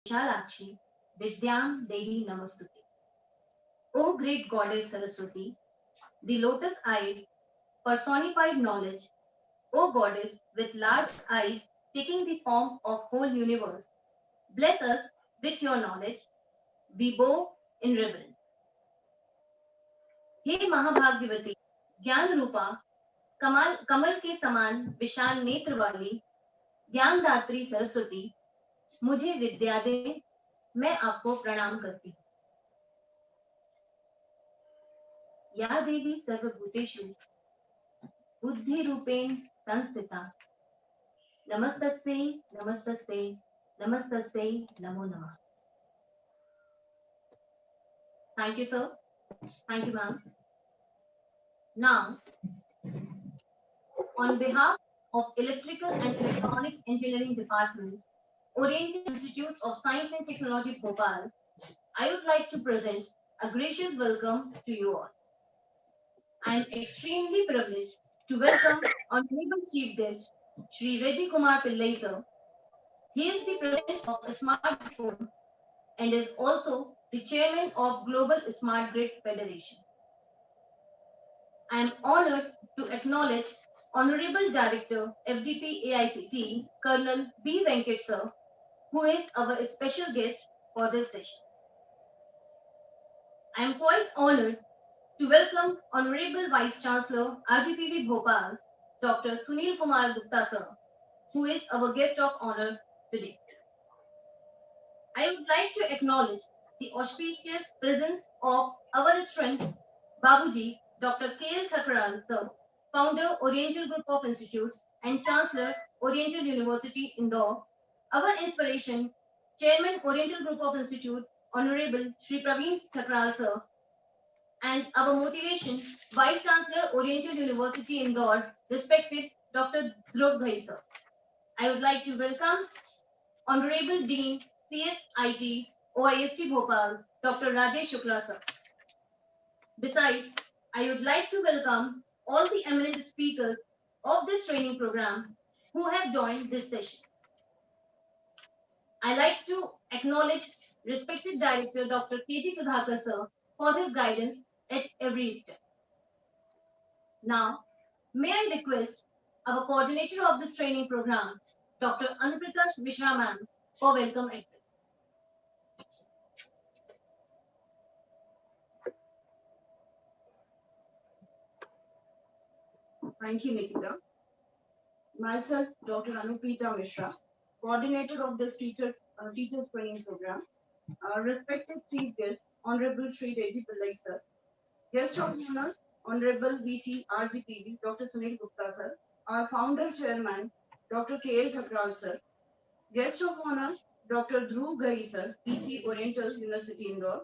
Vishalakshi, Vidyam Devi Namastuti. O great goddess Saraswati, the lotus-eyed, personified knowledge, O goddess with large eyes taking the form of whole universe, bless us with your knowledge. We bow in reverence. हे महाभाग्यवती, ज्ञान रूपा, कमाल कमल के समान विशाल नेत्र वाली ज्ञानदात्री सरस्वती, मुझे विद्या दें, मैं आपको प्रणाम करती हूँ। या देवी सर्वभूतेषु बुद्धि रूपेण संस्थिता, नमस्तस्यै नमस्तस्यै नमस्तस्यै नमो नमः. Thank you, sir. Thank you, ma'am. Now, on behalf of Electrical and Electronics Engineering Department, Oriental Institute of Science and Technology, Bhopal, I would like to present a gracious welcome to you all. I am extremely privileged to welcome Honorable Chief Guest, Shri Reggie Kumar Pillai, sir. He is the President of Smart Grid Forum and is also the Chairman of Global Smart Grid Federation. I am honored to acknowledge Honorable Director, FDP AICT, Colonel B. Venkat, sir, who is our special guest for this session. I am quite honored to welcome Honorable Vice Chancellor, RGPV Bhopal, Dr. Sunil Kumar Gupta, sir, who is our guest of honor today. I would like to acknowledge the auspicious presence of our strength, Babuji, Dr. K.L. Thakral, sir, founder, Oriental Group of Institutes, and Chancellor, Oriental University, Indore, our inspiration, Chairman, Oriental Group of Institute, Honorable Shri Praveen Thakral, sir, and our motivation, Vice Chancellor, Oriental University, Indore, respected Dr. Dhruv Bhai, sir. I would like to welcome Honorable Dean, CSIT, OIST Bhopal, Dr. Rajesh Shukla, sir. Besides, I would like to welcome all the eminent speakers of this training program who have joined this session. I like to acknowledge respected Director Dr. K.G. Sudhakar, sir, for his guidance at every step. Now, may I request our coordinator of this training program, Dr. Anuprita Mishra ma'am, for welcome address. Thank you, Nikita. Myself, Dr. Anuprita Mishra, coordinator of this teachers training program. Respected chief guest, Honorable Shri Reggie Pillai, sir. Guest of honor, Honorable VC RGPV, Dr. Sunil Gupta, sir. Our founder chairman, Dr. K.L. Thakral, sir. Guest of honor, Dr. Dhruv Ghai, sir, PC Oriental University, Indore.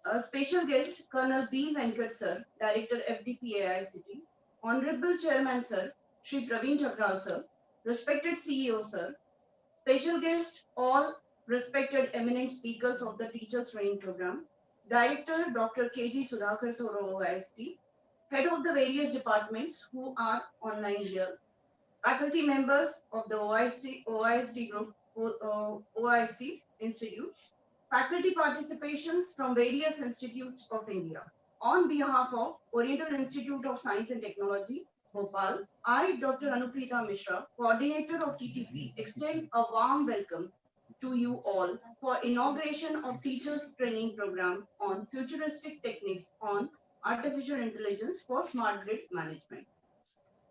A special guest, Colonel B. Venkat, sir, Director FDP AICT. Honorable Chairman, sir, Shri Praveen Thakral, sir. Respected CEO, sir. Special guest, all respected eminent speakers of the Teachers Training Program. Director, Dr. K.G. Sudhakar, sir, OIST. Head of the various departments who are online here. Faculty members of the OIST group, OIST Institute. Faculty participations from various institutes of India. On behalf of Oriental Institute of Science and Technology, Bhopal, I, Dr. Anuprita Mishra, coordinator of TTP, extend a warm welcome to you all for inauguration of Teachers Training Program on futuristic techniques on artificial intelligence for smart grid management.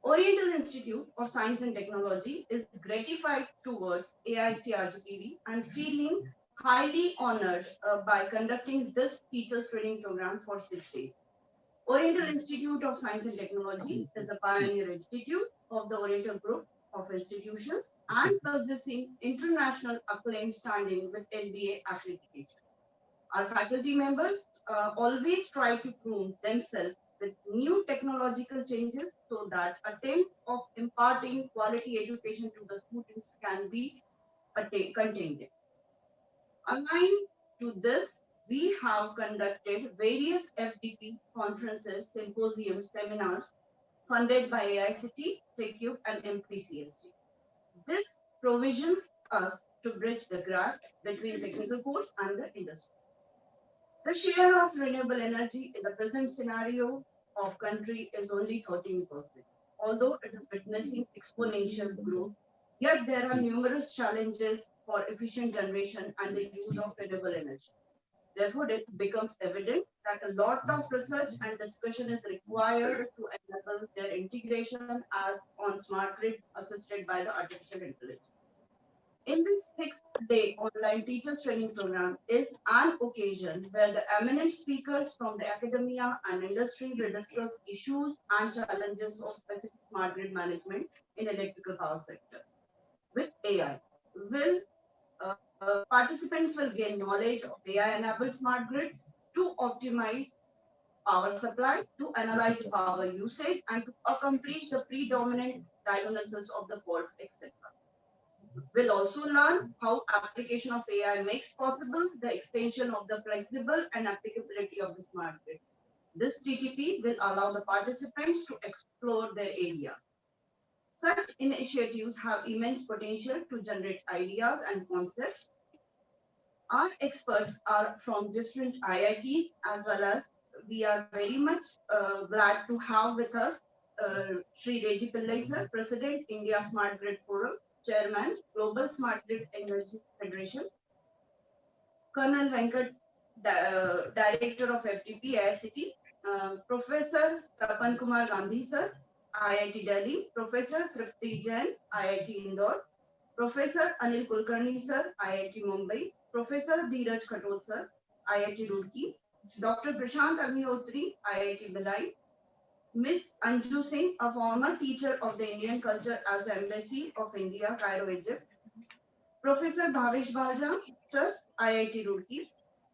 Oriental Institute of Science and Technology is gratified towards AIST-RGPV and feeling highly honored by conducting this teachers training program for 6 days. Oriental Institute of Science and Technology is a pioneer institute of the Oriental Group of institutions and possessing international acclaim standing with NBA accreditation. Our faculty members always try to prove themselves with new technological changes so that attempt of imparting quality education to the students can be contained. Aligned to this, we have conducted various FDP conferences, symposiums, seminars funded by AICT, TechCube, and MPCST. This provisions us to bridge the gap between technical course and the industry. The share of renewable energy in the present scenario of country is only 13%. Although it is witnessing exponential growth, yet there are numerous challenges for efficient generation and the use of renewable energy. Therefore, it becomes evident that a lot of research and discussion is required to enable their integration as on smart grid assisted by the artificial intelligence. In this 6-day online teachers training program is an occasion where the eminent speakers from the academia and industry will discuss issues and challenges of specific smart grid management in electrical power sector. With AI, will participants will gain knowledge of AI-enabled smart grids to optimize power supply, to analyze power usage, and to accomplish the predominant diagnosis of the faults, etc. We'll also learn how application of AI makes possible the extension of the flexible and applicability of the smart grid. This TTP will allow the participants to explore their area. Such initiatives have immense potential to generate ideas and concepts. Our experts are from different IITs as well as we are very much glad to have with us Sri Reji Pillai sir, President India Smart Grid Forum, Chairman Global Smart Grid Energy Federation, Colonel Venkat, Director of FTP IICT, Professor Tapan Kumar Gandhi sir, IIT Delhi, Professor Tripti Jain, IIT Indore, Professor Anil Kulkarni sir, IIT Mumbai, Professor Dheeraj Khatol sir, IIT Roorkee, Dr. Prashant Agnihotri, IIT Bhilai, Miss Anju Singh, a former teacher of the Indian culture as the Embassy of India, Cairo, Egypt, Professor Bhavesh Bhaja sir, IIT Roorkee,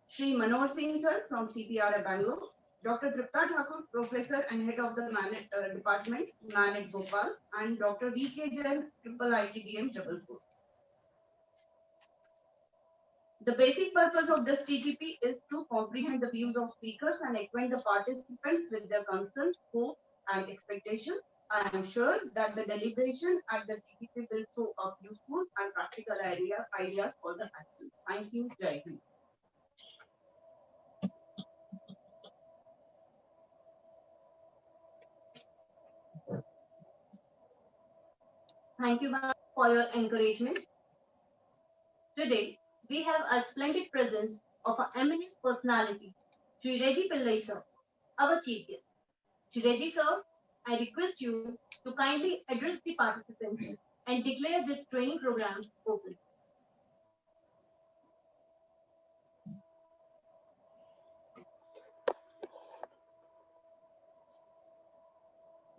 Shri Manor Singh sir from CPRI Bangalore, Dr. Tripta Thakur, Professor and Head of the Department, Man at Bhopal, and Dr. V.K. Jain, Triple ITDM Jabalpur. The basic purpose of this TTP is to comprehend the views of speakers and acquaint the participants with their concerns, hopes, and expectations. I am sure that the deliberation at the TTP will throw up useful and practical ideas for the action. Thank you, Jai Hind. Thank you, ma'am, for your encouragement. Today, we have a splendid presence of an eminent personality, Sri Reji Pillai sir, our chief guest. Sri Reji sir, I request you to kindly address the participants and declare this training program open.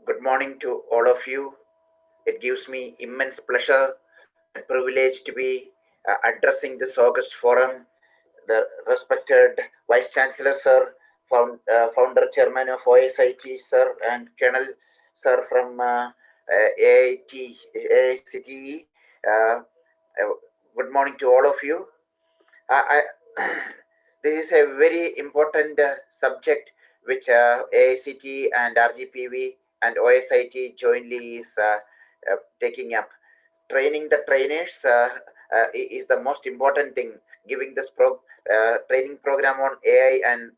Good morning to all of you. It gives me immense pleasure and privilege to be addressing this August forum. The respected Vice Chancellor, sir, founder chairman of OSIT, sir, and Colonel, sir, from AIT, AICTE. Good morning to all of you. This is a very important subject which AICT and RGPV and OSIT jointly is taking up. Training the trainers is the most important thing. Giving this training program on AI and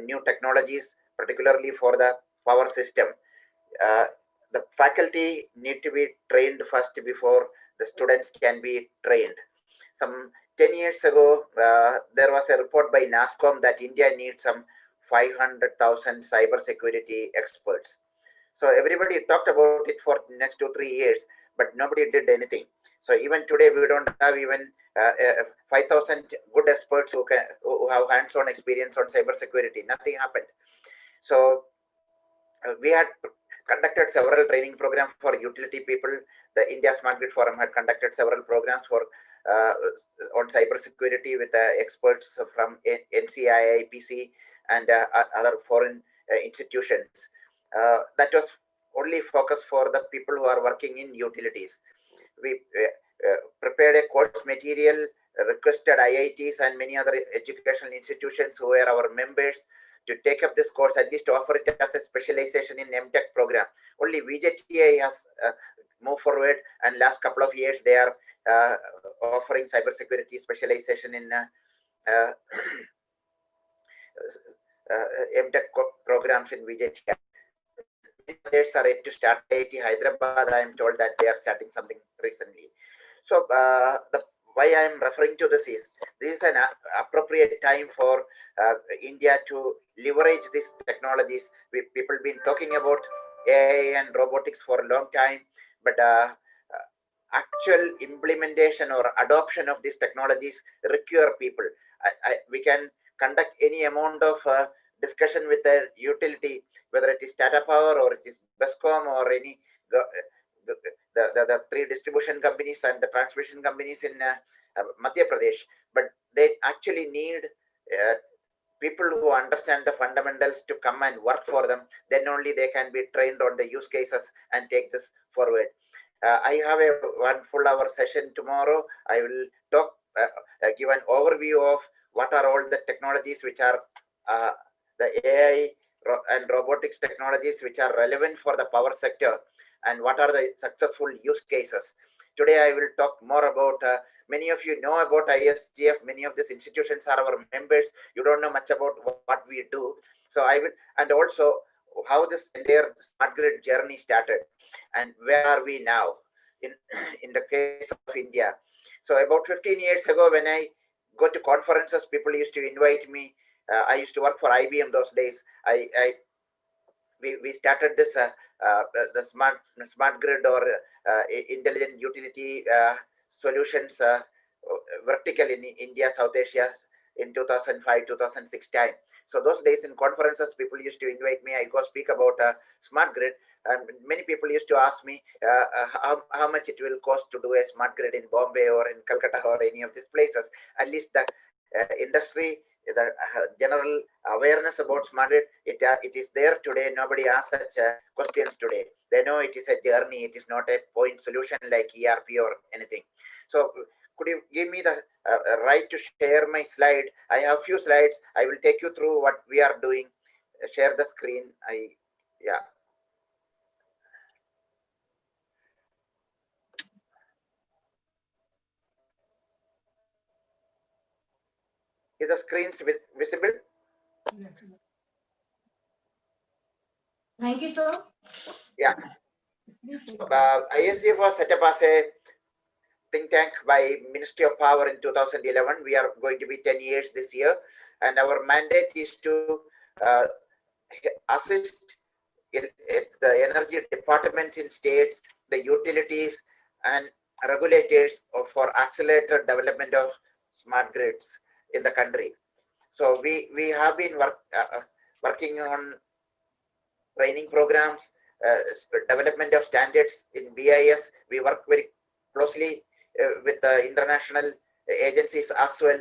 new technologies, particularly for the power system. The faculty need to be trained first before the students can be trained. Some 10 years ago, there was a report by NASCOM that India needs some 500,000 cyber security experts. So everybody talked about it for the next 2-3 years, but nobody did anything. So even today, we don't have even 5,000 good experts who have hands-on experience on cyber security. Nothing happened. So we had conducted several training programs for utility people. The India Smart Grid Forum had conducted several programs for on cyber security with experts from NCI, IPC, and other foreign institutions. That was only focused for the people who are working in utilities. We prepared a course material, requested IITs and many other educational institutions who were our members to take up this course, at least to offer it as a specialization in MTech program. Only VJTI has moved forward, and last couple of years they are offering cybersecurity specialization in MTech programs in VJTI. Others are yet to start. IIT Hyderabad, I am told that they are starting something recently. So why I am referring to this is an appropriate time for India to leverage these technologies. People been talking about AI and robotics for a long time, but actual implementation or adoption of these technologies require people. We can conduct any amount of discussion with the utility, whether it is Tata Power or it is BESCOM or any the three distribution companies and the transmission companies in Madhya Pradesh, but they actually need people who understand the fundamentals to come and work for them. Then only they can be trained on the use cases and take this forward. I have a 1 full hour session tomorrow. I will talk, give an overview of what are all the technologies which are the AI and robotics technologies which are relevant for the power sector, and what are the successful use cases. Today I will talk more about, many of you know about ISGF, many of these institutions are our members. You don't know much about what we do. So I will, and also how this entire smart grid journey started and where are we now in the case of India. So about 15 years ago, when I go to conferences, people used to invite me. I used to work for IBM those days. We started this the smart grid or intelligent utility solutions vertical in India, South Asia in 2005, 2006 time. So those days in conferences, people used to invite me. I go speak about smart grid. And many people used to ask me how much it will cost to do a smart grid in Bombay or in Calcutta or any of these places. At least the industry, the general awareness about smart grid, it is there today. Nobody asks such questions today. They know it is a journey. It is not a point solution like ERP or anything. So could you give me the right to share my slide? I have few slides. I will take you through what we are doing. Share the screen. Yeah. Is the screens visible? Thank you, sir. Yeah. So, ISGF was set up as a think tank by Ministry of Power in 2011. We are going to be 10 years this year, and our mandate is to assist the energy departments in states, the utilities, and regulators for accelerated development of smart grids in the country. So we have been working on training programs, development of standards in BIS. We work very closely with the international agencies as well.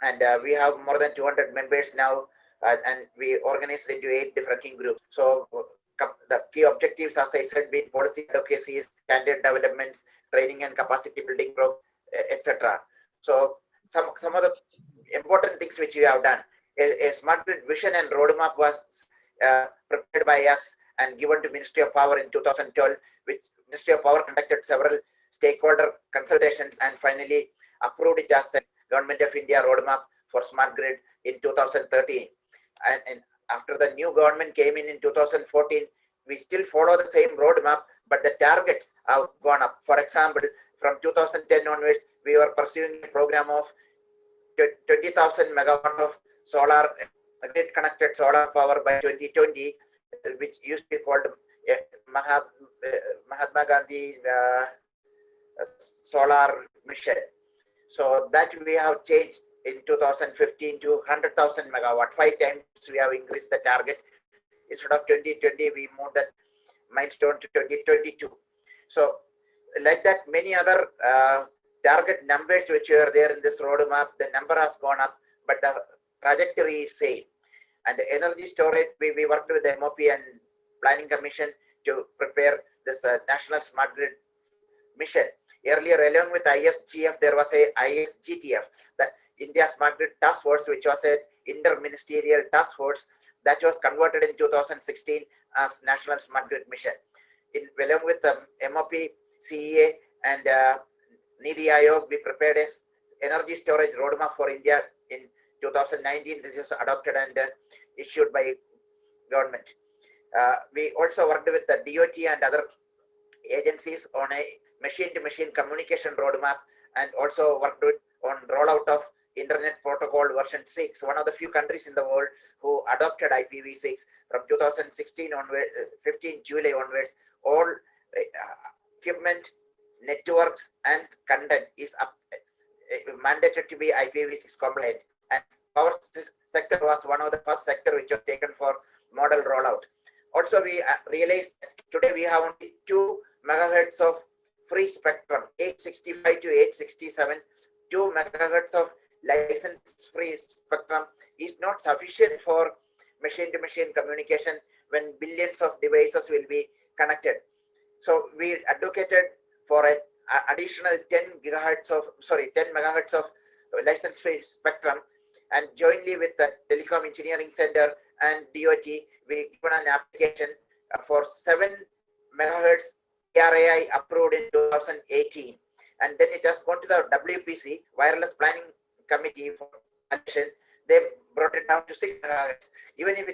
And we have more than 200 members now, and we organized into 8 different working groups. So the key objectives, as I said, being policy advocacy, standard developments, training and capacity building programs, etc. So some of the important things which we have done, a smart grid vision and roadmap was prepared by us and given to Ministry of Power in 2012, which Ministry of Power conducted several stakeholder consultations and finally approved it as a Government of India roadmap for smart grid in 2013. And after the new government came in 2014, we still follow the same roadmap, but the targets have gone up. For example, from 2010 onwards, we were pursuing a program of 20,000 megawatt of solar grid connected solar power by 2020, which used to be called Mahatma Gandhi solar mission. So that we have changed in 2015 to 100,000 megawatt. 5 times we have increased the target. Instead of 2020, we moved that milestone to 2022. So like that, many other target numbers which are there in this roadmap, the number has gone up, but the trajectory is same. And the energy storage, we worked with the MOP and Planning Commission to prepare this National Smart Grid Mission. Earlier, along with ISGF, there was a ISGTF, the India Smart Grid Task Force, which was an inter-ministerial task force that was converted in 2016 as National Smart Grid Mission. Along with the MOP, CEA, and Niti Aayog, we prepared a energy storage roadmap for India in 2019. This is adopted and issued by government. We also worked with the DOT and other agencies on a machine-to-machine communication roadmap, and also worked with on rollout of Internet Protocol version 6, one of the few countries in the world who adopted IPv6 from 2016 onward, 15 July onwards. All equipment, networks, and content is mandated to be IPv6 compliant. And power sector was one of the first sector which was taken for model rollout. Also, we realized that today we have only 2 megahertz of free spectrum, 865 to 867. 2 megahertz of license-free spectrum is not sufficient for machine-to-machine communication when billions of devices will be connected. So we advocated for an additional 10 megahertz of license-free spectrum, and jointly with the Telecom Engineering Center and DOT, we given an application for 7 megahertz RAI approved in 2018, and then it has gone to the WPC, Wireless Planning Committee, for addition. They brought it down to 6 megahertz. Even if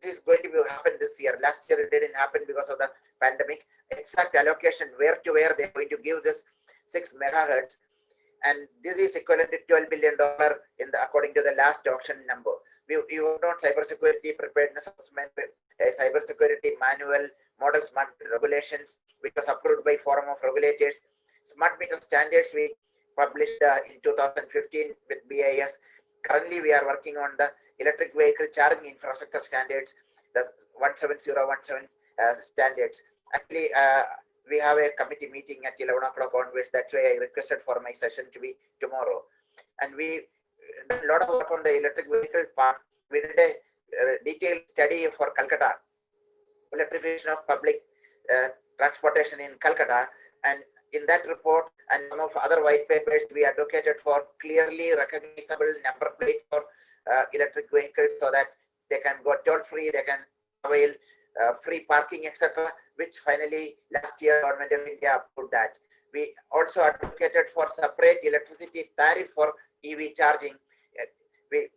this is going to happen this year, last year it didn't happen because of the pandemic. Exact allocation where to where they're going to give this 6 megahertz, and this is equivalent to $12 billion according to the last auction number. We worked on cybersecurity preparedness assessment, cybersecurity manual, model smart regulations, which was approved by Forum of Regulators. Smart meter standards we published in 2015 with BIS. Currently, we are working on the electric vehicle charging infrastructure standards, the 17017 standards. Actually, we have a committee meeting at 11 o'clock onwards. That's why I requested for my session to be tomorrow. And we did a lot of work on the electric vehicle part. We did a detailed study for Calcutta, electrification of public transportation in Calcutta. And in that report and some of other white papers, we advocated for clearly recognizable number plate for electric vehicles so that they can go toll-free, they can avail free parking, etc., which finally last year Government of India approved that. We also advocated for separate electricity tariff for EV charging. We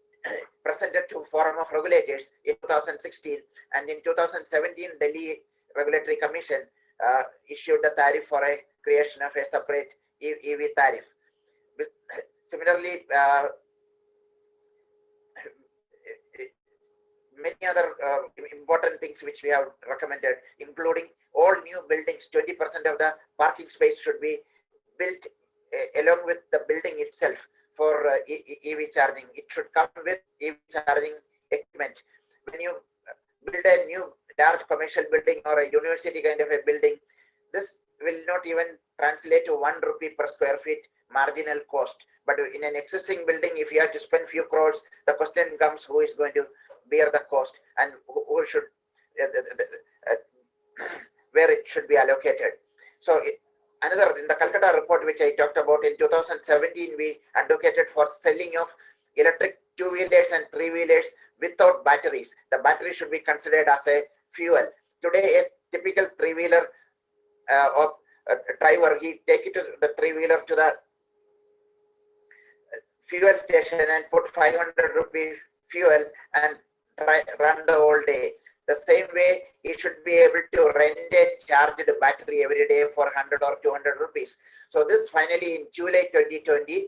presented to Forum of Regulators in 2016, and in 2017 Delhi Regulatory Commission issued the tariff for a creation of a separate EV tariff. Similarly, many other important things which we have recommended, including all new buildings, 20% of the parking space should be built along with the building itself for EV charging. It should come with EV charging equipment. When you build a new large commercial building or a university kind of a building, this will not even translate to 1 rupee per square feet marginal cost. But in an existing building, if you have to spend few crores, the question comes, who is going to bear the cost, and who should where it should be allocated. So another, in the Calcutta report which I talked about in 2017, we advocated for selling of electric 2-wheelers and 3-wheelers without batteries. The battery should be considered as a fuel. Today, a typical 3-wheeler of a driver, he take it to the 3-wheeler to the fuel station and put 500 rupee fuel and run the whole day. The same way, he should be able to rent a charged battery every day for 100 or 200 rupees. So this finally in July 2020,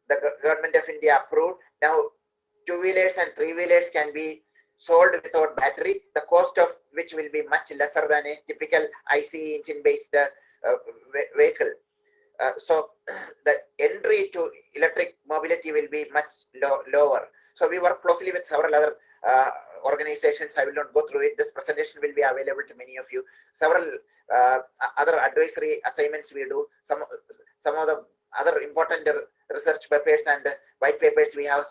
the Government of India approved. Now 2-wheelers and 3-wheelers can be sold without battery, the cost of which will be much lesser than a typical ICE engine-based vehicle. So the entry to electric mobility will be much lower. So we work closely with several other organizations. I will not go through it. This presentation will be available to many of you. Several other advisory assignments we do. Some of the other important research papers and white papers we have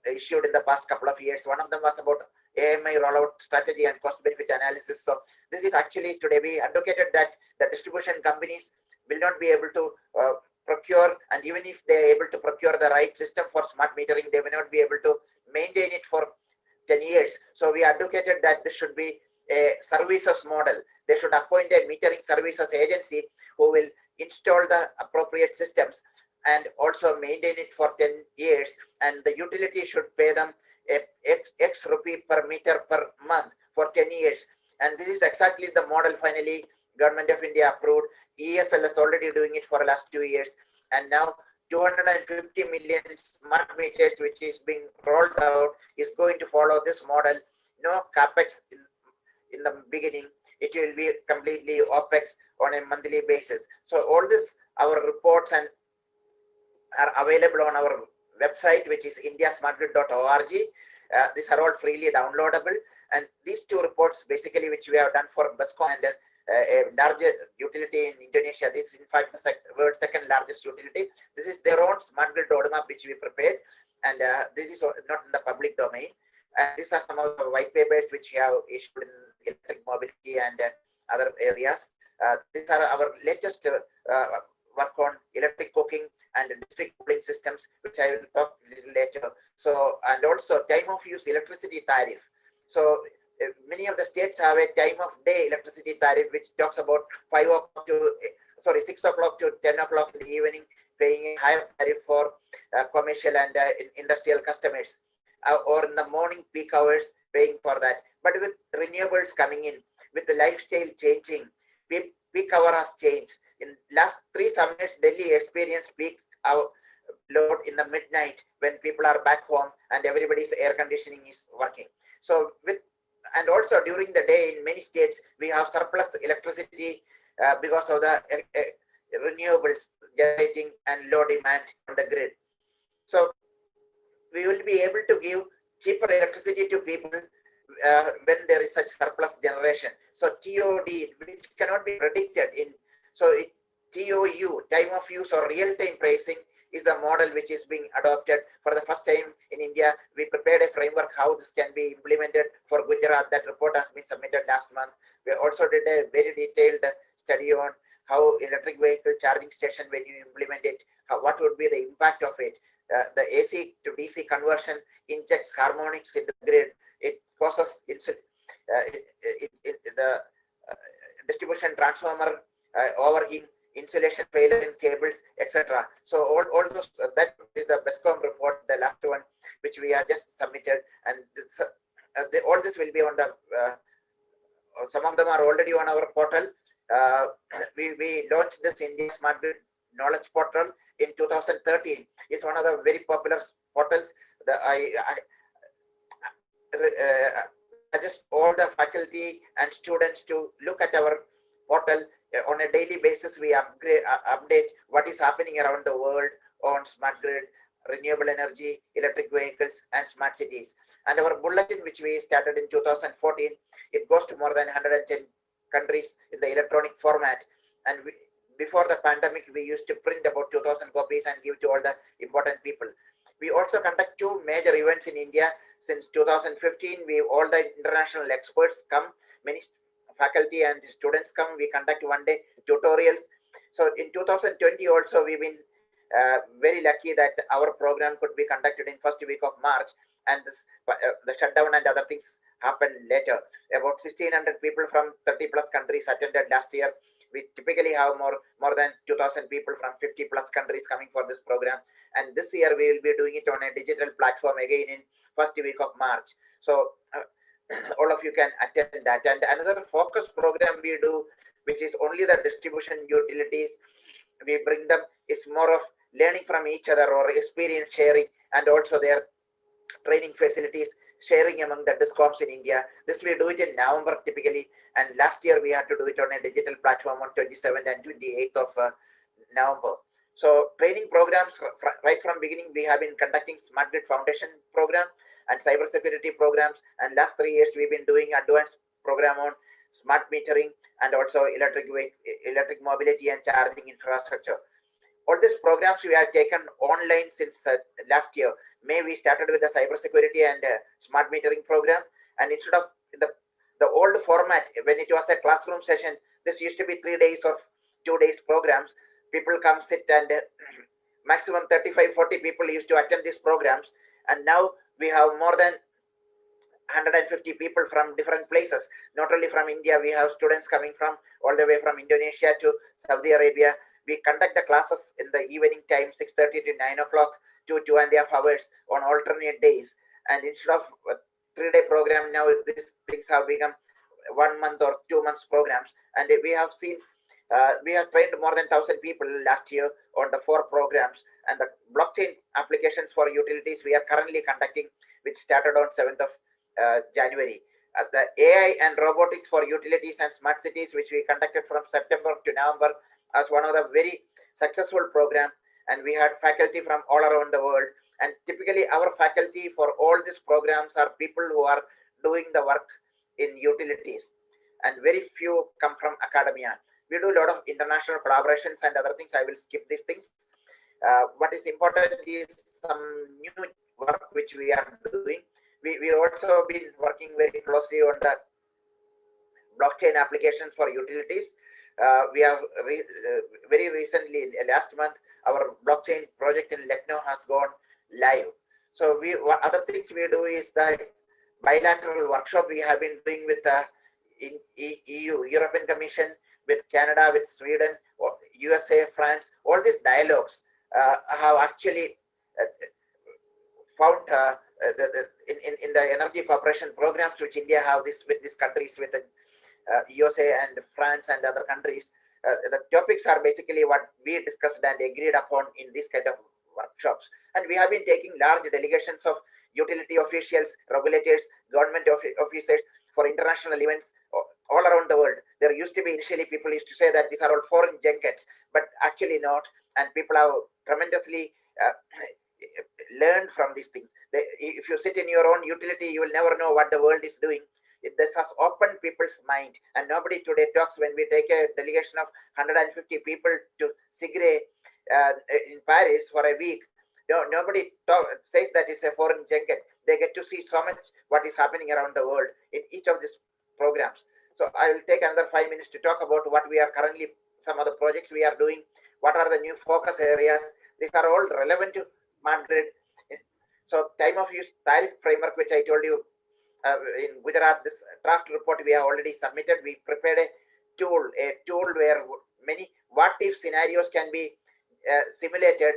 issued in the past couple of years. One of them was about AMI rollout strategy and cost benefit analysis. So this is actually, today we advocated that the distribution companies will not be able to procure, and even if they are able to procure the right system for smart metering, they may not be able to maintain it for 10 years. So we advocated that this should be a services model. They should appoint a metering services agency who will install the appropriate systems and also maintain it for 10 years, and the utility should pay them X rupee per meter per month for 10 years. And this is exactly the model finally Government of India approved. ESL is already doing it for the last 2 years, and now 250 million smart meters which is being rolled out is going to follow this model. No capex in the beginning, it will be completely OPEX on a monthly basis. So all this, our reports and are available on our website, which is indiasmartgrid.org. These are all freely downloadable. And these two reports, basically, which we have done for BESCOM and a larger utility in Indonesia. This is, in fact, the world's second largest utility. This is their own smart grid roadmap, which we prepared. And this is not in the public domain. And these are some of the white papers which we have issued in electric mobility and other areas. These are our latest work on electric cooking and district cooling systems, which I will talk a little later. So, and also time of use electricity tariff. So many of the states have a time of day electricity tariff, which talks about 6 o'clock to 10 o'clock in the evening, paying a higher tariff for commercial and industrial customers, or in the morning peak hours, paying for that. But with renewables coming in, with the lifestyle changing, peak hour has changed. In last 3 summers, Delhi experienced peak hour load in the midnight when people are back home and everybody's air conditioning is working. So and also during the day in many states, we have surplus electricity because of the renewables generating and low demand on the grid. So we will be able to give cheaper electricity to people when there is such surplus generation. So TOD, which cannot be predicted in, TOU, time of use or real-time pricing, is the model which is being adopted for the first time in India. We prepared a framework how this can be implemented for Gujarat. That report has been submitted last month. We also did a very detailed study on how electric vehicle charging station, when you implement it, what would be the impact of it. The AC to DC conversion injects harmonics in the grid. It causes the distribution transformer overheating, insulation failure in cables, etc. So all those, that is the BESCOM report, the last one, which we are just submitted, and all this will be on the. Some of them are already on our portal. We launched this India Smart Grid Knowledge Portal in 2013. It's one of the very popular portals. I suggest all the faculty and students to look at our portal. On a daily basis, we update what is happening around the world on smart grid, renewable energy, electric vehicles, and smart cities. And our bulletin, which we started in 2014, it goes to more than 110 countries in the electronic format. And before the pandemic, we used to print about 2,000 copies and give to all the important people. We also conduct 2 major events in India. Since 2015, all the international experts come, many faculty and students come. We conduct one-day tutorials. So in 2020 also, we've been very lucky that our program could be conducted in first week of March, and the shutdown and other things happened later. About 1,600 people from 30 plus countries attended last year. We typically have more than 2,000 people from 50 plus countries coming for this program. And this year we will be doing it on a digital platform again in first week of March. So all of you can attend that. And another focus program we do, which is only the distribution utilities. We bring them, it's more of learning from each other or experience sharing, and also their training facilities sharing among the discoms in India. This we do it in November typically, and last year we had to do it on a digital platform on 27th and 28th of November. So training programs, right from beginning, we have been conducting Smart Grid Foundation program and cybersecurity programs, and last 3 years we've been doing advanced program on smart metering and also electric mobility and charging infrastructure. All these programs we have taken online since last year. May we started with the cybersecurity and smart metering program, and instead of the old format, when it was a classroom session, this used to be 3 days or 2 days programs. People come sit and maximum 35-40 people used to attend these programs, and now we have more than 150 people from different places. Not only from India, we have students coming from all the way from Indonesia to Saudi Arabia. We conduct the classes in the evening time, 6:30 to 9 o'clock, to 2.5 hours on alternate days. And instead of a 3-day program, now these things have become 1 month or 2 months programs. And we have seen, we have trained more than 1,000 people last year on the 4 programs. And the blockchain applications for utilities we are currently conducting, which started on 7th of January. The AI and robotics for utilities and smart cities, which we conducted from September to November, as one of the very successful program. And we had faculty from all around the world. And typically our faculty for all these programs are people who are doing the work in utilities, and very few come from academia. We do a lot of international collaborations and other things. I will skip these things. What is important is some new work which we are doing. We also been working very closely on the blockchain applications for utilities. We have very recently, last month, our blockchain project in Lucknow has gone live. So what other things we do is the bilateral workshop we have been doing with in EU, European Commission, with Canada, with Sweden, or USA, France. All these dialogues have actually found in the energy cooperation programs which India have this with these countries, with USA and France and other countries. The topics are basically what we discussed and agreed upon in this kind of workshops. And we have been taking large delegations of utility officials, regulators, government officers for international events all around the world. There used to be, initially people used to say that these are all foreign junkets, but actually not. And people have tremendously learned from these things. If you sit in your own utility, you will never know what the world is doing. This has opened people's mind, and nobody today talks. When we take a delegation of 150 people to Sigre in Paris for a week, nobody says that it's a foreign junket. They get to see so much what is happening around the world in each of these programs. So I will take another 5 minutes to talk about what we are currently, some of the projects we are doing, what are the new focus areas. These are all relevant to smart grid. So time of use tariff framework, which I told you in Gujarat, this draft report we have already submitted. We prepared a tool where many what if scenarios can be simulated.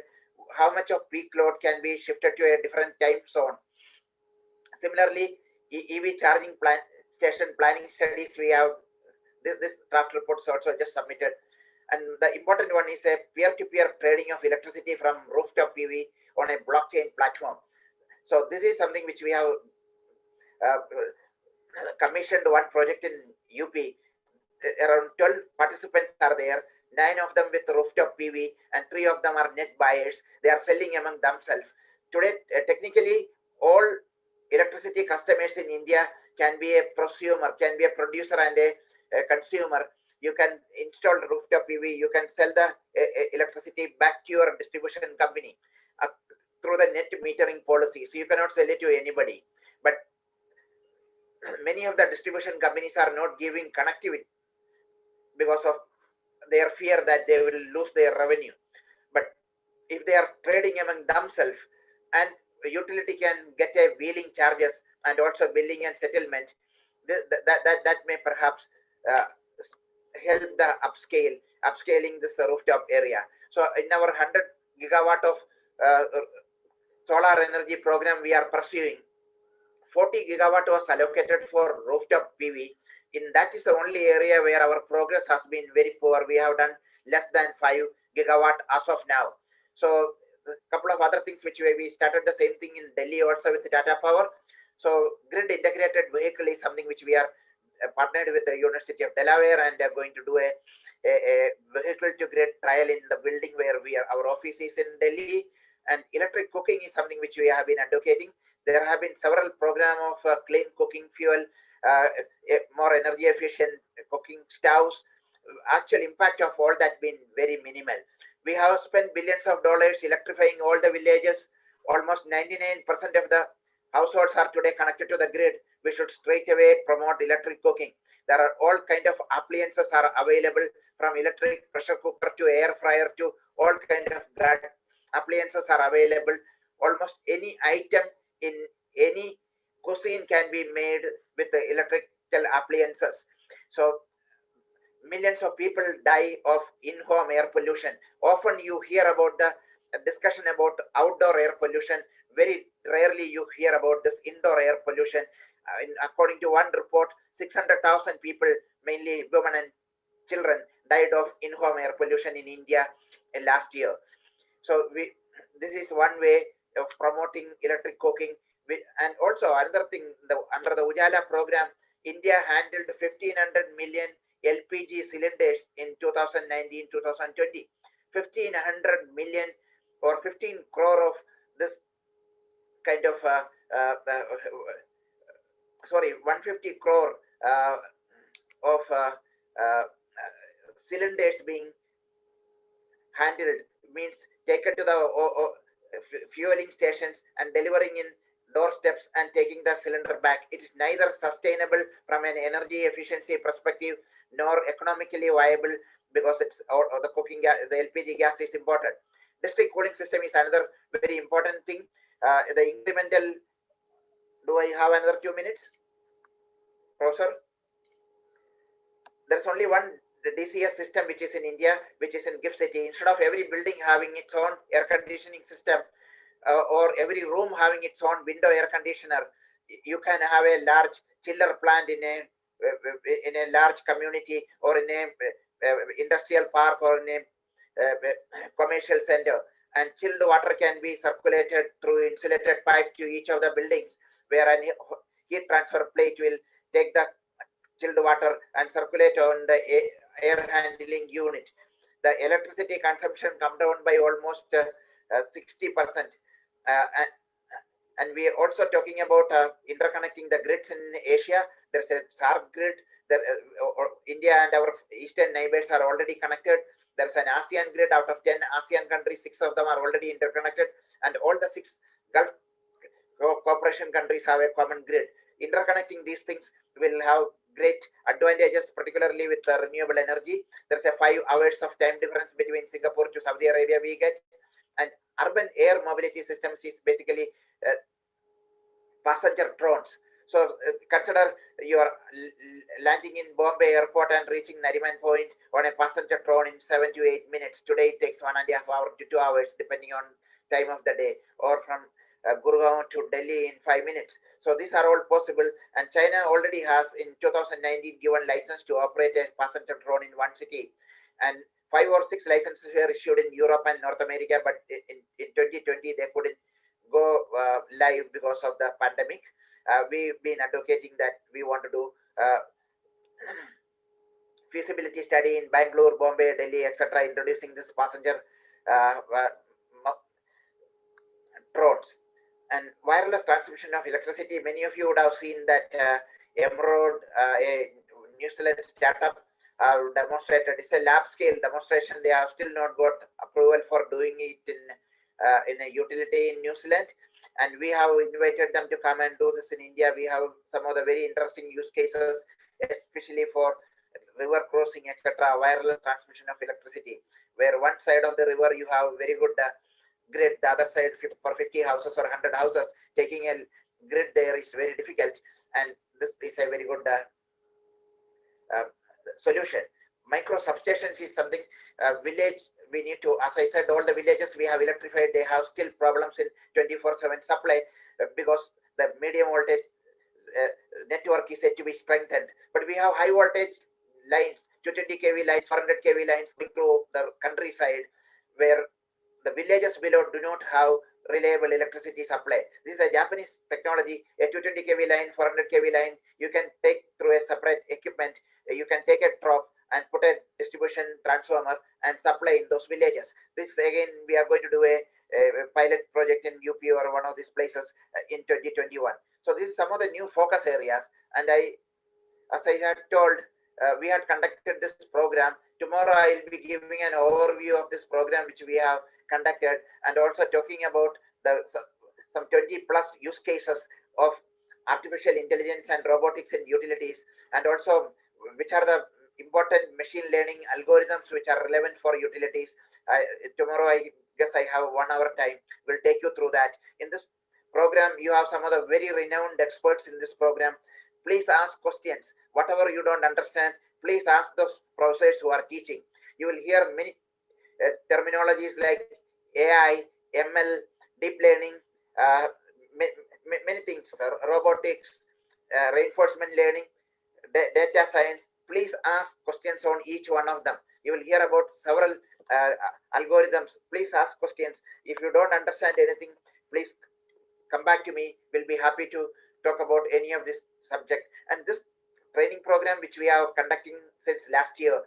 How much of peak load can be shifted to a different time zone. Similarly, EV charging station planning studies, we have this draft report is also just submitted. And the important one is a peer-to-peer trading of electricity from rooftop PV on a blockchain platform. So this is something which we have commissioned one project in UP. Around 12 participants are there, 9 of them with rooftop PV, and 3 of them are net buyers. They are selling among themselves. Today, technically, all electricity customers in India can be a prosumer, can be a producer and a consumer. You can install rooftop PV, you can sell the electricity back to your distribution company through the net metering policy. So you cannot sell it to anybody. But many of the distribution companies are not giving connectivity because of their fear that they will lose their revenue. But if they are trading among themselves, and utility can get a wheeling charges and also billing and settlement, that may perhaps help the upscaling this rooftop area. So in our 100 gigawatt of solar energy program we are pursuing, 40 gigawatt was allocated for rooftop PV. That is the only area where our progress has been very poor. We have done less than 5 gigawatt as of now. So a couple of other things which we started the same thing in Delhi also with Tata Power. So grid integrated vehicle is something which we are partnered with the University of Delaware, and are going to do a vehicle to grid trial in the building where our office is in Delhi. And electric cooking is something which we have been advocating. There have been several programs of clean cooking fuel, more energy efficient cooking stoves. Actual impact of all that been very minimal. We have spent billions of dollars electrifying all the villages. Almost 99% of the households are today connected to the grid. We should straight away promote electric cooking. There are all kind of appliances are available, from electric pressure cooker to air fryer to all kind of appliances are available. Almost any item in any cuisine can be made with the electrical appliances. So millions of people die of in-home air pollution. Often you hear about the discussion about outdoor air pollution. Very rarely you hear about this indoor air pollution. According to one report, 600,000 people, mainly women and children, died of in-home air pollution in India last year. So this is one way of promoting electric cooking. And also another thing, under the Ujala program, India handled 1500 million LPG cylinders in 2019-2020. 1500 million or 15 crore of this kind of sorry, 150 crore of cylinders being handled, means taken to the fueling stations and delivering in doorsteps and taking the cylinder back. It is neither sustainable from an energy efficiency perspective nor economically viable, because it's or the cooking gas, the LPG gas is important. District cooling system is another very important thing. The incremental. Do I have another 2 minutes, Professor? There's only one DCS system which is in India, which is in Gift City. Instead of every building having its own air conditioning system, or every room having its own window air conditioner, you can have a large chiller plant in a large community, or in a industrial park, or in a commercial center, and chilled water can be circulated through insulated pipe to each of the buildings, where a heat transfer plate will take the chilled water and circulate on the air handling unit. The electricity consumption come down by almost 60%. And we are also talking about interconnecting the grids in Asia. There's a SARC grid. India and our eastern neighbors are already connected. There's an ASEAN grid. Out of 10 ASEAN countries, 6 of them are already interconnected, and all the 6 Gulf cooperation countries have a common grid. Interconnecting these things will have great advantages, particularly with renewable energy. There's a 5 hours of time difference between Singapore to Saudi Arabia we get. And urban air mobility systems is basically passenger drones. So consider you are landing in Bombay airport and reaching Nariman Point on a passenger drone in 7 to 8 minutes. Today it takes 1.5 hours to 2 hours, depending on time of the day, or from Gurgaon to Delhi in 5 minutes. So these are all possible, and China already has in 2019 given license to operate a passenger drone in one city, and 5 or 6 licenses were issued in Europe and North America, but in 2020 they couldn't go live because of the pandemic. We've been advocating that we want to do feasibility study in Bangalore, Bombay, Delhi, etc., introducing this passenger drones. And wireless transmission of electricity, many of you would have seen that Emerald, a New Zealand startup, demonstrated. It's a lab scale demonstration. They have still not got approval for doing it in a utility in New Zealand, and we have invited them to come and do this in India. We have some of the very interesting use cases, especially for river crossing, etc., wireless transmission of electricity, where one side of the river you have very good grid, the other side for 50 houses or 100 houses, taking a grid there is very difficult, and this is a very good solution. Micro substations is something village we need to, as I said, all the villages we have electrified, they have still problems in 24/7 supply because the medium voltage network is said to be strengthened. But we have high voltage lines, 220 kV lines, 400 kV lines going to the countryside, where the villages below do not have reliable electricity supply. This is a Japanese technology, a 220 kV line, 400 kV line, you can take through a separate equipment, you can take a drop and put a distribution transformer and supply in those villages. This again, we are going to do a pilot project in UP or one of these places in 2021. So this is some of the new focus areas, and as I had told, we had conducted this program. Tomorrow I will be giving an overview of this program which we have conducted, and also talking about some 20 plus use cases of artificial intelligence and robotics in utilities, and also which are the important machine learning algorithms which are relevant for utilities. Tomorrow I guess I have 1 hour time. We'll take you through that. In this program, you have some of the very renowned experts in this program. Please ask questions. Whatever you don't understand, please ask the professors who are teaching. You will hear many terminologies like AI, ML, deep learning, uh, many things, robotics, reinforcement learning, data science. Please ask questions on each one of them. You will hear about several algorithms. Please ask questions. If you don't understand anything, please come back to me. We'll be happy to talk about any of this subject. And this training program which we are conducting since last year,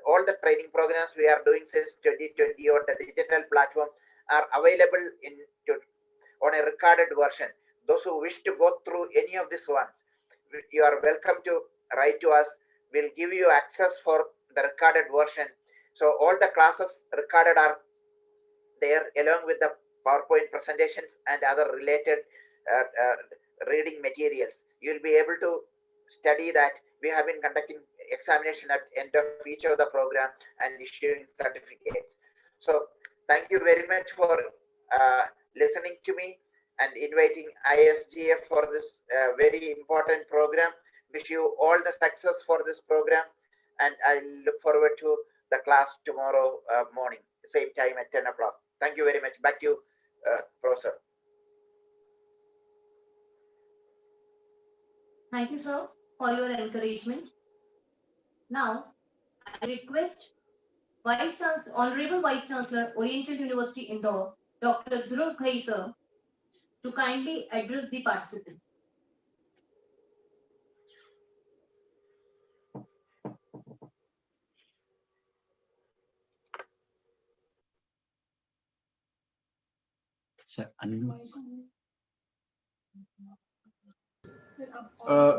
all the training programs we are doing since 2020 on the digital platform are available on a recorded version. Those who wish to go through any of these ones, you are welcome to write to us. We'll give you access for the recorded version. So all the classes recorded are there along with the PowerPoint presentations and other related reading materials. You'll be able to study that. We have been conducting examination at end of each of the program and issuing certificates. So thank you very much for listening to me and inviting ISGF for this very important program. Wish you all the success for this program, and I look forward to the class tomorrow morning, same time at 10 o'clock. Thank you very much. Back to you, Professor. Thank you, sir, for your encouragement. Now, I request Honorable Vice Chancellor, Oriental University, Indore, Dr. Dhruv Ghai, sir, to kindly address the participant.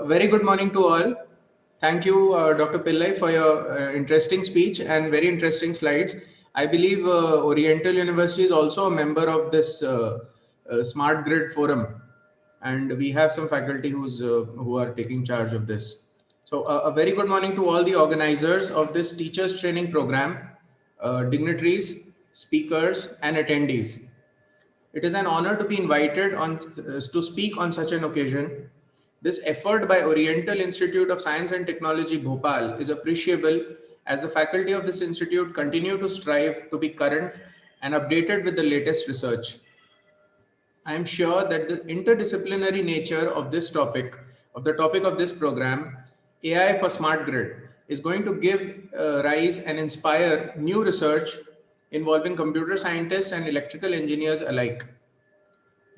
Very good morning to all. Thank you, Dr. Pillai, for your interesting speech and very interesting slides. I believe Oriental University is also a member of this Smart Grid Forum, and we have some faculty who are taking charge of this. So a very good morning to all the organizers of this teachers training program, dignitaries, speakers, and attendees. It is an honor to be invited to speak on such an occasion. This effort by Oriental Institute of Science and Technology, Bhopal, is appreciable as the faculty of this institute continue to strive to be current and updated with the latest research. I am sure that the interdisciplinary nature of this topic, of the topic of this program, AI for Smart Grid, is going to give rise and inspire new research involving computer scientists and electrical engineers alike.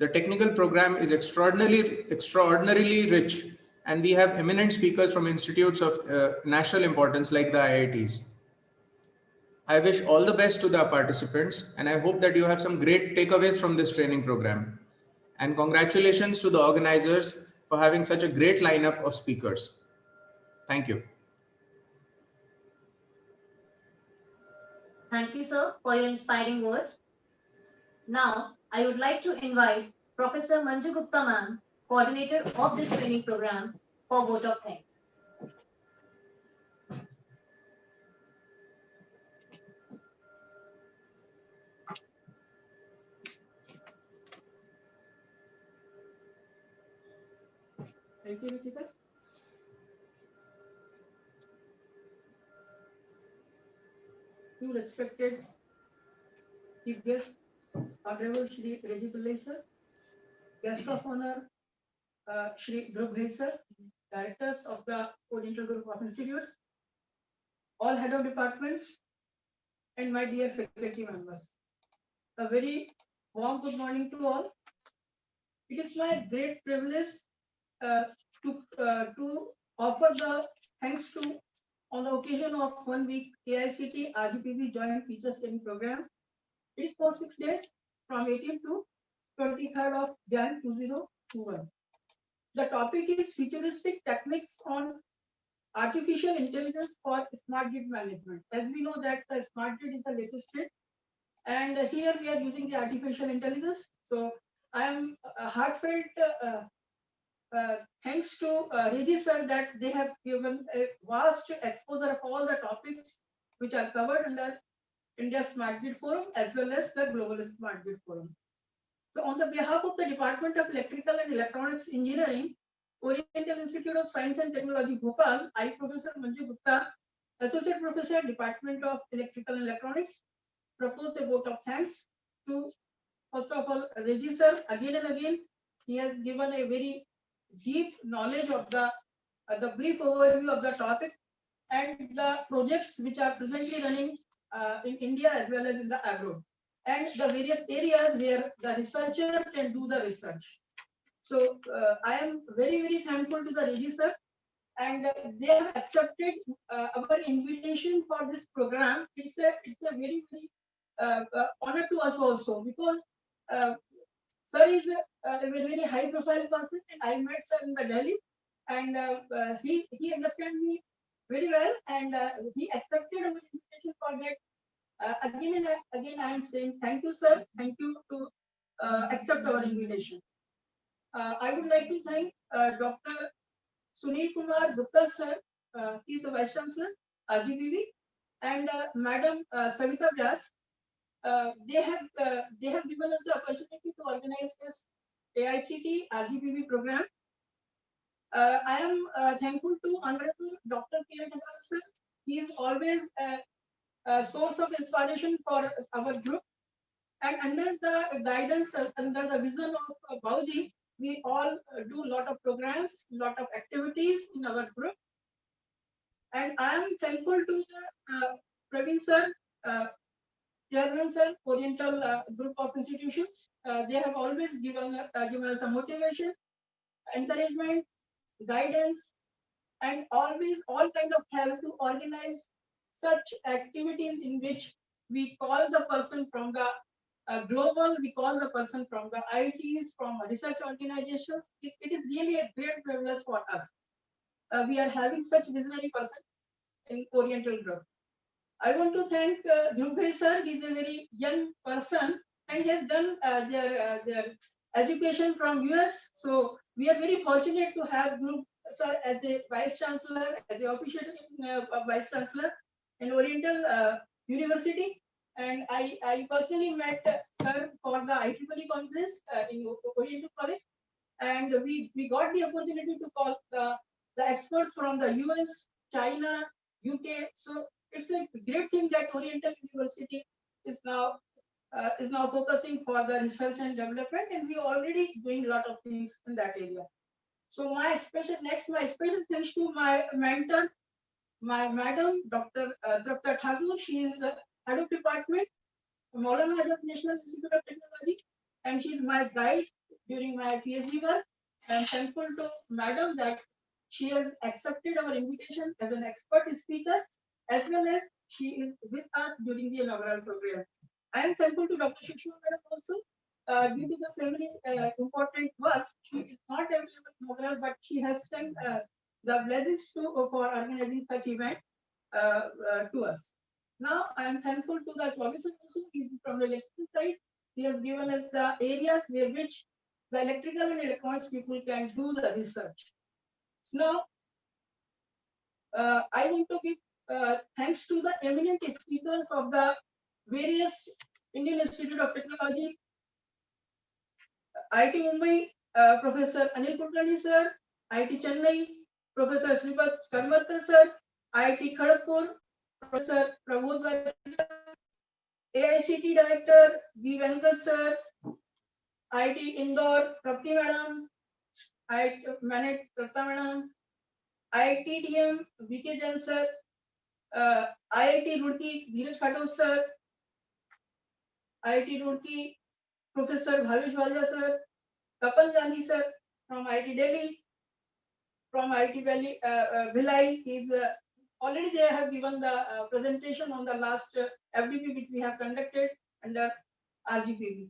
The technical program is extraordinarily rich, and we have eminent speakers from institutes of national importance like the IITs. I wish all the best to the participants, and I hope that you have some great takeaways from this training program. And congratulations to the organizers for having such a great lineup of speakers. Thank you. Thank you, sir, for your inspiring words. Now, I would like to invite Professor Manju Gupta ma'am, coordinator of this training program, for vote of thanks. Thank you, Ritika. To respected chief guest, Honorable Shri Reji Pillai sir, guest of honor, Shri Dhruv Ghai sir, directors of the Oriental Group of Institutes, all head of departments, and my dear faculty members. A very warm good morning to all. It is my great privilege to offer the thanks to on the occasion of 1 week AICT RGPV Joint Teachers Training Program. It is for 6 days from 18th to 23rd of Jan 2021. The topic is futuristic techniques on artificial intelligence for smart grid management. As we know that the smart grid is the latest grid, and here we are using the artificial intelligence. So I am heartfelt thanks to Reji sir that they have given a vast exposure of all the topics which are covered under India Smart Grid Forum as well as the Global Smart Grid Forum. So on the behalf of the Department of Electrical and Electronics Engineering, Oriental Institute of Science and Technology, Bhopal. I, Professor Manju Gupta, Associate Professor, Department of Electrical and Electronics, propose a vote of thanks to, first of all, Reggie sir. Again and again, he has given a very deep knowledge of the brief overview of the topic and the projects which are presently running in India as well as in the agro, and the various areas where the researcher can do the research. So I am very, very thankful to the Reggie sir, and they have accepted our invitation for this program. It's a very, very honor to us also, because sir is a very, very high profile person, and I met sir in the Delhi, and he understands me very well, and he accepted our invitation for that. Again and again, I am saying thank you, sir. Thank you to accept our invitation. I would like to thank Dr. Sunil Kumar Gupta sir. He is the Vice Chancellor, RGPV, and Madam Savita Vyas. They have given us the opportunity to organize this AICT RGPV program. I am thankful to Honorable Dr. K. Nagal sir. He is always a source of inspiration for our group. And under the guidance, under the vision of Bauji, we all do a lot of programs, lot of activities in our group. And I am thankful to the Praveen sir, Chairman sir, Oriental Group of Institutions. They have always given us a motivation, encouragement, guidance, and always all kind of help to organize such activities in which we call the person from the global, we call the person from the IITs, from research organizations. It is really a great privilege for us. We are having such visionary person in Oriental Group. I want to thank Dhruv sir. He's a very young person, and he has done their education from US. So we are very fortunate to have Dhruv sir as a Vice Chancellor, as the official Vice Chancellor in Oriental University. And I personally met sir for the IEEE conference in Oriental College, and we got the opportunity to call the experts from the US, China, UK. So it's a great thing that Oriental University is now focusing for the research and development, and we are already doing a lot of things in that area. So my special thanks to my mentor, my madam, Dr. Dr. Thakur. She is the head of department, Maulana Azad National Institute of Technology, and she is my guide during my PhD work. I am thankful to madam that she has accepted our invitation as an expert speaker, as well as she is with us during the inaugural program. I am thankful to Dr. Shishma madam also. Due to the family important work, she is not available inaugural, but she has sent the blessings for organizing such event to us. Now I am thankful to the professor also. He is from the electrical side. He has given us the areas where which the electrical and electronics people can do the research. Now, I want to give thanks to the eminent speakers of the various Indian Institute of Technology, IIT Mumbai, Professor Anil Kulkarni sir, IIT Chennai, Professor Sripat Karmarkar sir, IIT Kharagpur, Professor Pramod Vajpayee sir, AICT Director V. Venkat sir, IIT Indore, Prapti madam, IIT Manet Karta madam, IIT DM VK Jain sir, IIT Roorkee Dheeraj Khator sir, IIT Roorkee Professor Bhavesh Walia sir, Tapan Gandhi sir from IIT Delhi, from IIT Valley, Bhilai. He's already they have given the presentation on the last FDP which we have conducted under RGPV.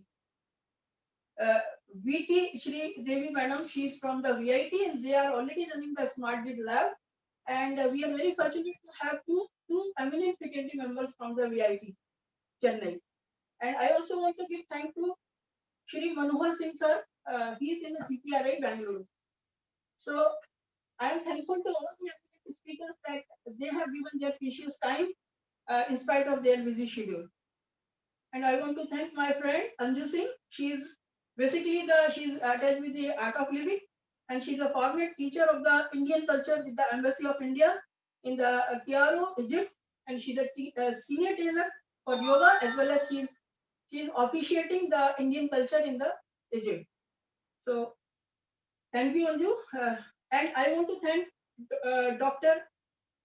VT Shri Devi madam, she is from the VIT, and they are already running the Smart Grid Lab. And we are very fortunate to have two eminent faculty members from the VIT, Chennai. And I also want to give thanks to Shri Manohar Singh sir. He is in the CPRI Bangalore. So I am thankful to all the speakers that they have given their precious time in spite of their busy schedule. And I want to thank my friend Anju Singh. She is basically she's attached with the Art of Living. and she's a former teacher of the Indian culture with the Embassy of India in the Cairo, Egypt, and she's a senior trainer for yoga, as well as she's officiating the Indian culture in the Egypt. So thank you, Anju. And I want to thank Dr.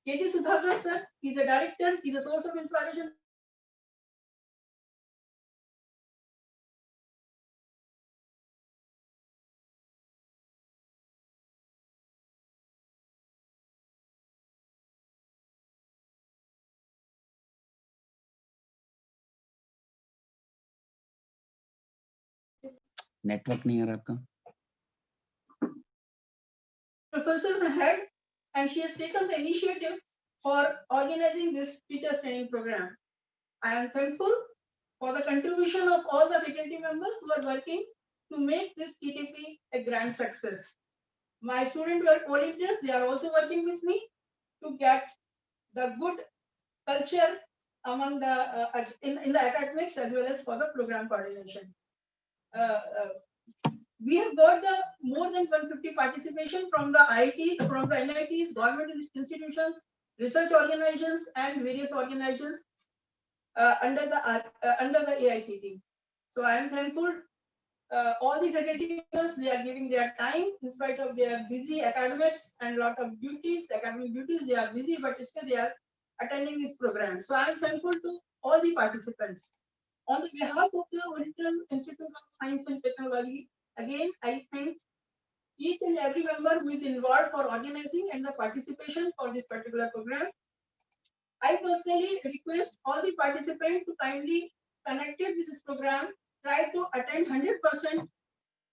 KG Sudhakar sir. He's a director. He's a source of inspiration for me. He's a mentor for me. He's a mentor for all the faculty members. He's a mentor for all the student volunteers. And I want to thank network नहीं आ रहा आपका professors ahead, and she has taken the initiative for organizing this teachers training program. I am thankful for the contribution of all the faculty members who are working to make this TTP a grand success. My student volunteers, they are also working with me to get the good culture among the in the academics as well as for the program coordination. We have got the more than 150 participation from the IIT, from the NITs, government institutions, research organizations, and various organizations under the AICT. So I am thankful. All the faculty members, they are giving their time in spite of their busy academics and lot of duties, academic duties. They are busy, but still they are attending this program. So I am thankful to all the participants. On the behalf of the Oriental Institute of Science and Technology, again, I thank each and every member who is involved for organizing and the participation for this particular program. I personally request all the participants to kindly connected with this program, try to attend 100%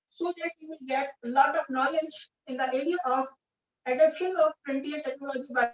so that you will get a lot of knowledge in the area of adoption of frontier technology by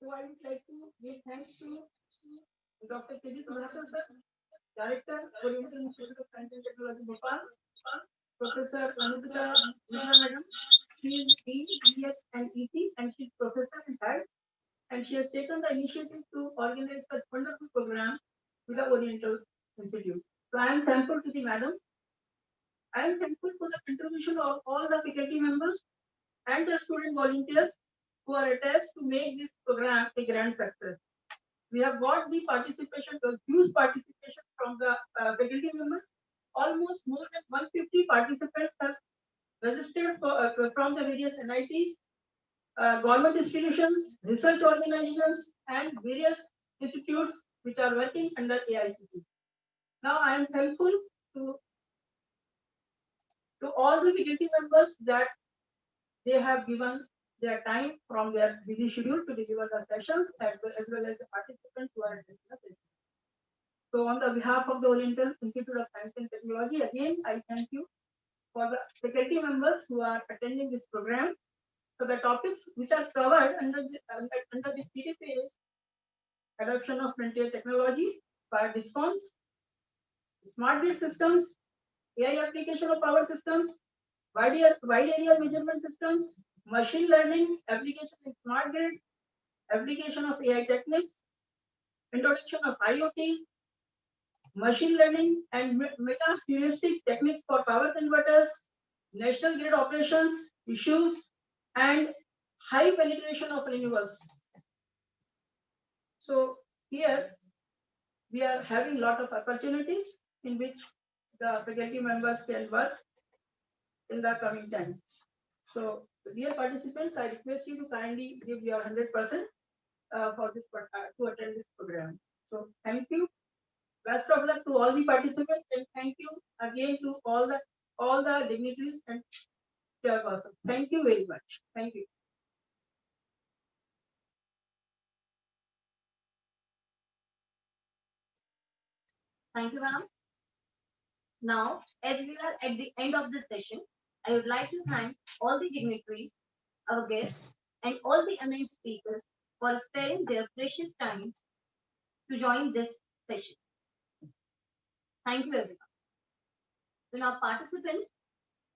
So I would like to give thanks to Dr. K.G. Sudhakar sir, Director, Oriental Institute of Science and Technology, Bhopal, Professor Anusita Mishra Madam. She is Dean, ES and EC, and she is Professor in Head, and she has taken the initiative to organize such wonderful program with the Oriental Institute. So I am thankful to the madam. I am thankful for the contribution of all the faculty members and the student volunteers who are attached to make this program a grand success. We have got the participation, the huge participation from the faculty members. Almost more than 150 participants have registered from the various NITs, government institutions, research organizations, and various institutes which are working under AICT. Now, I am thankful to, to all the faculty members that they have given their time from their busy schedule to deliver the sessions as well as the participants who are attending the session. So on the behalf of the Oriental Institute of Science and Technology, again, I thank you for the faculty members who are attending this program. So the topics which are covered under this TTP is adoption of frontier technology, fire response, smart grid systems, AI application of power systems, wide area measurement systems, machine learning, application in smart grid, application of AI techniques, introduction of IoT, machine learning and meta heuristic techniques for power converters, national grid operations, issues, and high penetration of renewables. So here we are having a lot of opportunities in which the faculty members can work in the coming time. So dear participants, I request you to kindly give your 100% for this to attend this program. So thank you. Best of luck to all the participants, and thank you again to all the dignitaries and chairpersons. Thank you very much. Thank you. Thank you, ma'am. Now, as we are at the end of this session, I would like to thank all the dignitaries, our guests, and all the eminent speakers for sparing their precious time to join this session. Thank you, everyone. So now, participants,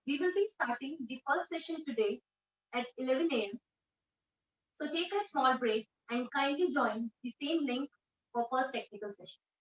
we will be starting the first session today at 11 a.m. So take a small break and kindly join the same link for first technical session.